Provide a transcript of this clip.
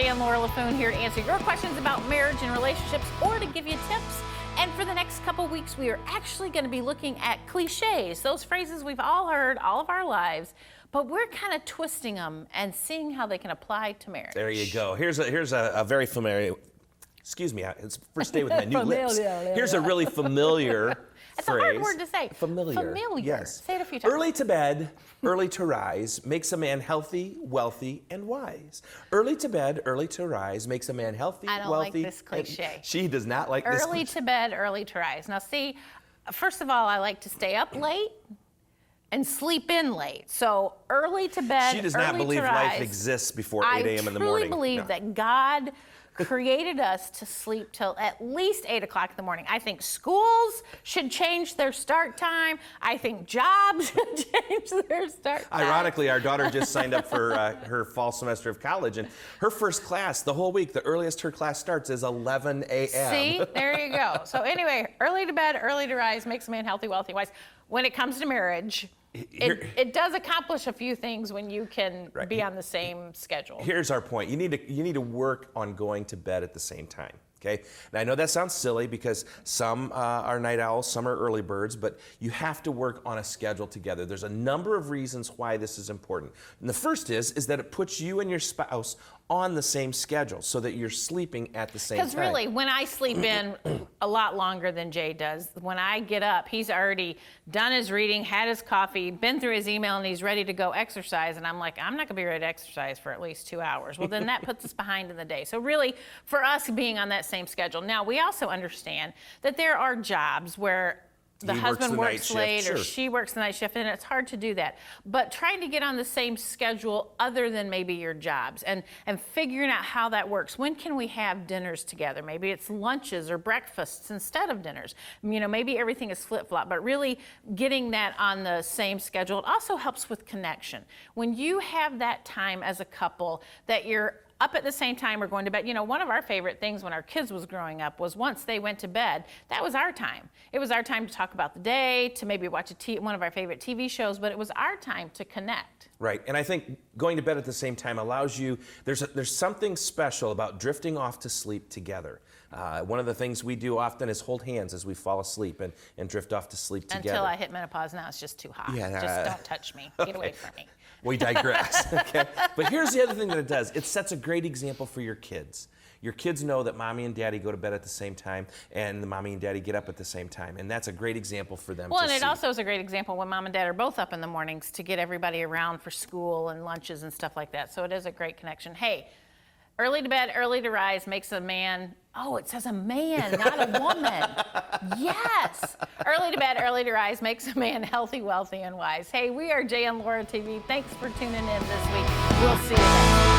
Jay and Laura LaFoon here to answer your questions about marriage and relationships or to give you tips. And for the next couple weeks, we are actually going to be looking at cliches, those phrases we've all heard all of our lives, but we're kind of twisting them and seeing how they can apply to marriage. There you go. Here's a very familiar, excuse me, it's first day with my new lips. Here's a really familiar It's phrase. a hard word to say. Familiar. Yes. Say it a few times. Early to bed, early to rise makes a man healthy, wealthy, and wise. Early to bed, early to rise makes a man healthy, I don't wealthy. like this cliche. She does not like this Early cliche. to bed, early to rise. Now see, first of all, I like to stay up late and sleep in late. So early to bed, She does not early believe to rise. life exists before 8 a.m. in the morning. I truly believe No. that God created us to sleep till at least 8 o'clock in the morning. I think schools should change their start time. I think jobs should change their start time. Ironically, our daughter just signed up for her fall semester of college, and her first class, the whole week, the earliest her class starts is 11 a.m. See, there you go. So anyway, early to bed, early to rise makes a man healthy, wealthy, wise. When it comes to marriage, it does accomplish a few things when you can be on the same schedule. Here's our point. You need to work on going to bed at the same time. Okay. Now I know that sounds silly because some are night owls, some are early birds, but you have to work on a schedule together. There's a number of reasons why this is important. And the first is that it puts you and your spouse on the same schedule so that you're sleeping at the same time. Because really, when I sleep in a lot longer than Jay does, when I get up, he's already done his reading, had his coffee, been through his email, and he's ready to go exercise. And I'm like, I'm not going to be ready to exercise for at least 2 hours. Well, then that puts us behind in the day. So really, for us being on that same schedule. Now, we also understand that there are jobs where the husband works late or she works the night shift, and it's hard to do that. But trying to get on the same schedule other than maybe your jobs and figuring out how that works. When can we have dinners together? Maybe it's lunches or breakfasts instead of dinners. You know, maybe everything is flip-flop, but really getting that on the same schedule. It also helps with connection. When you have that time as a couple that you're up at the same time or going to bed. You know, one of our favorite things when our kids was growing up was once they went to bed, that was our time. It was our time to talk about the day, to maybe watch one of our favorite TV shows, but it was our time to connect. Right, and I think going to bed at the same time allows you, there's something special about drifting off to sleep together. One of the things we do often is hold hands as we fall asleep and drift off to sleep together. Until I hit menopause, now it's just too hot. Yeah, just don't touch me. Get away from me. We digress, okay? But here's the other thing that it does. It sets a great example for your kids. Your kids know that mommy and daddy go to bed at the same time and the mommy and daddy get up at the same time. And that's a great example for them Well, to and it see. also is a great example when mom and dad are both up in the mornings to get everybody around for school and lunches and stuff like that. So it is a great connection. Hey, early to bed, early to rise makes a man, oh, it says a man, not a woman. Yes. Early to bed, early to rise makes a man healthy, wealthy, and wise. Hey, we are Jay and Laura TV. Thanks for tuning in this week. We'll see you then.